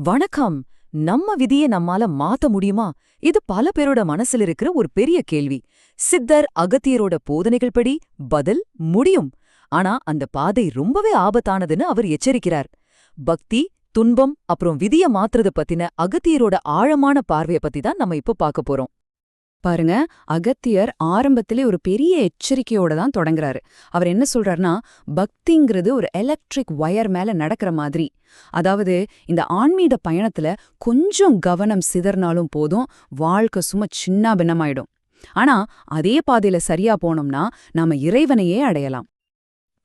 வணக்கம். நம்ம விதியை நம்மால மாத்த முடியுமா? இது பல பேரோட மனசுல இருக்கிற ஒரு பெரிய கேள்வி. சித்தர் அகத்தியரோட போதனைகள் படி பதில் முடியும். ஆனா அந்த பாதை ரொம்பவே ஆபத்தானதுன்னு அவர் எச்சரிக்கிறார். பக்தி, துன்பம் அப்புறம் விதிய மாத்துறது பத்தின அகத்தியரோட ஆழமான பார்வைய பத்தி தான் நம்ம இப்ப பார்க்க போறோம். பாருங்க, அகத்தியர் ஆரம்பத்திலே ஒரு பெரிய எச்சரிக்கையோட தான் தொடங்குறாரு. அவர் என்ன சொல்றாருன்னா, பக்திங்கிறது ஒரு எலக்ட்ரிக் வயர் மேல நடக்கிற மாதிரி. அதாவது இந்த ஆன்மீக பயணத்துல கொஞ்சம் கவனம் சிதறினாலும் போதும், வாழ்க்கை சும்மா சின்ன பின்னமாயிடும். ஆனா அதே பாதையில சரியா போனோம்னா நாம இறைவனையே அடையலாம்.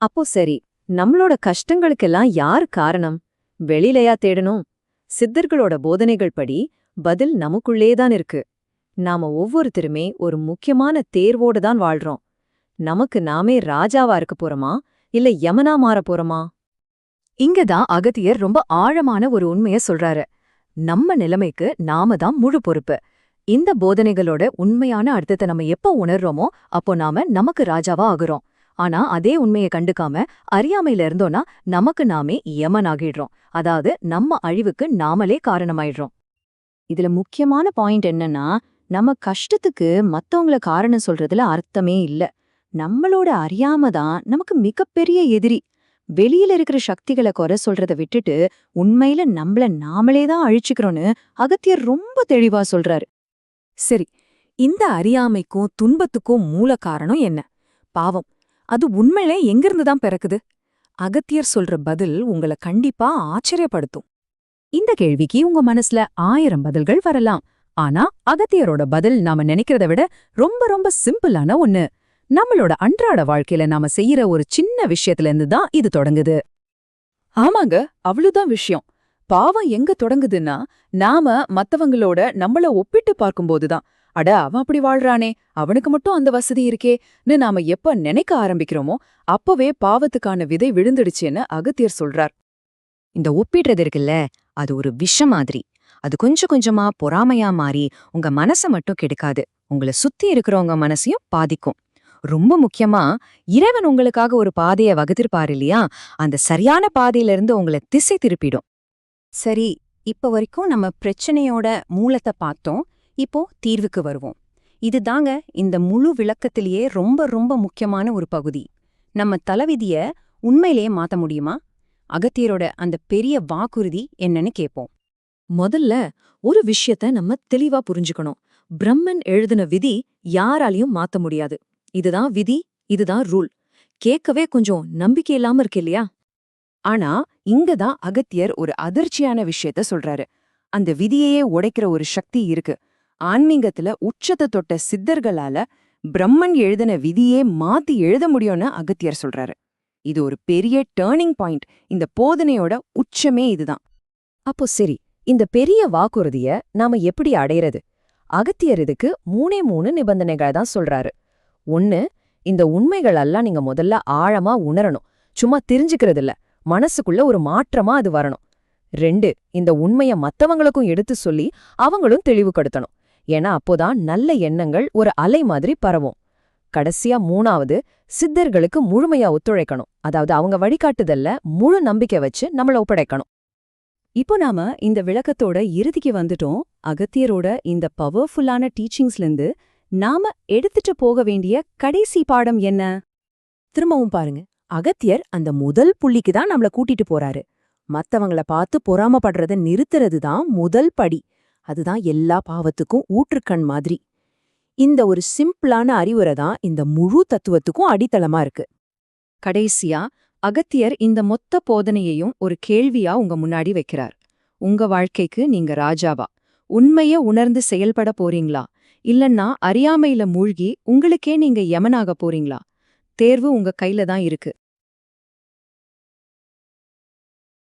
அப்போ சரி, நம்மளோட கஷ்டங்களுக்கெல்லாம் யார் காரணம்? வெளியிலயா தேடணும்? சித்தர்களோட போதனைகள் படி பதில் நமக்குள்ளேதான் இருக்கு. நாம ஒவ்வொருத்தருமே ஒரு முக்கியமான தேர்வோடு தான் வாழ்றோம். நமக்கு நாமே ராஜாவா இருக்க போறோமா, இல்ல யமனா மாற போறோமா? இங்கதான் அகத்தியர் ரொம்ப ஆழமான ஒரு உண்மைய சொல்றாரு. நம்ம நிலைமைக்கு நாம தான் முழு பொறுப்பு. இந்த போதனைகளோட உண்மையான அர்த்தத்தை நம்ம எப்போ உணர்றோமோ அப்போ நாம நமக்கு ராஜாவா ஆகுறோம். ஆனா அதே உண்மையை கண்டுக்காம அறியாமையில இருந்தோம்னா நமக்கு நாமே யமனாகிடுறோம். அதாவது நம்ம அழிவுக்கு நாமளே காரணமாயிடுறோம். இதுல முக்கியமான பாயிண்ட் என்னன்னா, நம்ம கஷ்டத்துக்கு மத்தவங்கள காரணம் சொல்றதுல அர்த்தமே இல்ல. நம்மளோட அறியாம தான் நமக்கு மிகப்பெரிய எதிரி. வெளியில இருக்கிற சக்திகளை குறை சொல்றத விட்டுட்டு உண்மையில நம்மள நாமளே தான் அழிச்சுக்கிறோன்னு அகத்தியர் ரொம்ப தெளிவா சொல்றாரு. சரி, இந்த அறியாமைக்கும் துன்பத்துக்கும் மூல காரணம் என்ன? பாவம். அது உண்மையிலே எங்கிருந்து தான் பிறக்குது? அகத்தியர் சொல்ற பதில் உங்களை கண்டிப்பா ஆச்சரியப்படுத்தும். இந்த கேள்விக்கு உங்க மனசுல 1000 பதில்கள் வரலாம். ஆனா அகத்தியரோட பதில் நாம நினைக்கிறத விட ரொம்ப ரொம்ப சிம்பிளான ஒண்ணு. நம்மளோட அன்றாட வாழ்க்கையில நாம செய்யற ஒரு சின்ன விஷயத்துல இருந்து தான் இது தொடங்குது. ஆமாங்க, அவ்வளவுதான் விஷயம். பாவம் எங்க தொடங்குதுன்னா, நாம மத்தவங்களோட நம்மள ஒப்பிட்டு பார்க்கும்போதுதான். அட, அவன் அப்படி வாழ்றானே, அவனுக்கு மட்டும் அந்த வசதி இருக்கேன்னு நாம எப்ப நினைக்க ஆரம்பிக்கிறோமோ அப்பவே பாவத்துக்கான விதை விழுந்துடுச்சேன்னு அகத்தியர் சொல்றார். இந்த ஒப்பிடுறது இருக்குல்ல, அது ஒரு விஷம் மாதிரி. அது கொஞ்சம் கொஞ்சமா பொறாமையா மாறி உங்க மனசை மட்டும் கெடுக்காது, உங்களை சுத்தி இருக்கிறவங்க மனசையும் பாதிக்கும். ரொம்ப முக்கியமா, இறைவன் உங்களுக்காக ஒரு பாதையை வகுத்திருப்பாரு இல்லையா, அந்த சரியான பாதையில இருந்து உங்களை திசை திருப்பிடும். சரி, இப்ப வரைக்கும் நம்ம பிரச்சனையோட மூலத்தை பார்த்தோம். இப்போ தீர்வுக்கு வருவோம். இதுதாங்க இந்த முழு விளக்கத்திலேயே ரொம்ப ரொம்ப முக்கியமான ஒரு பகுதி. நம்ம தலைவிதிய உண்மையிலேயே மாத்த முடியுமா? அகத்தியரோட அந்த பெரிய வாக்குறுதி என்னன்னு கேட்போம். முதல்ல ஒரு விஷயத்த நம்ம தெளிவா புரிஞ்சுக்கணும். பிரம்மன் எழுதின விதி யாராலையும் மாத்த முடியாது. இதுதான் விதி, இதுதான் ரூல். கேட்கவே கொஞ்சம் நம்பிக்கை இல்லாம இருக்கு இல்லையா? ஆனா இங்கதான் அகத்தியர் ஒரு அதிர்ச்சியான விஷயத்த சொல்றாரு. அந்த விதியையே உடைக்கிற ஒரு சக்தி இருக்கு. ஆன்மீகத்துல உச்சத்தை தொட்ட சித்தர்களால பிரம்மன் எழுதின விதியே மாத்தி எழுத முடியும்னு அகத்தியர் சொல்றாரு. இது ஒரு பெரிய டேர்னிங் பாயிண்ட். இந்த போதனையோட உச்சமே இதுதான். அப்போ சரி, இந்த பெரிய வாக்குறுதிய நாம எப்படி அடையிறது? அகத்தியர் இதுக்கு 3 நிபந்தனைகள் தான் சொல்றாரு. 1, இந்த உண்மைகள் எல்லாம் நீங்க முதல்ல ஆழமா உணரணும். சும்மா தெரிஞ்சுக்கிறது இல்ல, மனசுக்குள்ள ஒரு மாற்றமா அது வரணும். 2, இந்த உண்மைய மத்தவங்களுக்கும் எடுத்து சொல்லி அவங்களும் தெளிவுபடுத்தணும். ஏன்னா அப்போதான் நல்ல எண்ணங்கள் ஒரு அலை மாதிரி பரவும். கடைசியா 3வது, சித்தர்களுக்கு முழுமையா ஒத்துழைக்கணும். அதாவது அவங்க வழிகாட்டுதல்ல முழு நம்பிக்கை வச்சு நம்மள ஒப்படைக்கணும். இப்போ நாம இந்த விளக்கத்தோட இறுதிக்கு வந்துட்டோம். அகத்தியரோட இந்த பவர்ஃபுல்லான டீச்சிங்ஸ்லேருந்து நாம எடுத்துட்டு போக வேண்டிய கடைசி பாடம் என்ன? திரும்பவும் பாருங்க, அகத்தியர் அந்த முதல் புள்ளிக்கு தான் நம்மள கூட்டிட்டு போறாரு. மத்தவங்கள பார்த்து பொறாமப்படுறத நிறுத்துறது தான் முதல் படி. அதுதான் எல்லா பாவத்துக்கும் ஊற்றுக்கண் மாதிரி. இந்த ஒரு சிம்பிளான அறிவுரை தான் இந்த முழு தத்துவத்துக்கும் அடித்தளமா இருக்கு. கடைசியா அகத்தியர் இந்த மொத்த போதனையையும் ஒரு கேள்வியா உங்க முன்னாடி வைக்கிறார். உங்க வாழ்க்கைக்கு நீங்க ராஜாவா? உண்மைய உணர்ந்து செயல்பட போறீங்களா? இல்லன்னா அறியாமையில மூழ்கி உங்களுக்கே நீங்க யமனாக போறீங்களா? தேர்வு உங்க கையில தான் இருக்கு.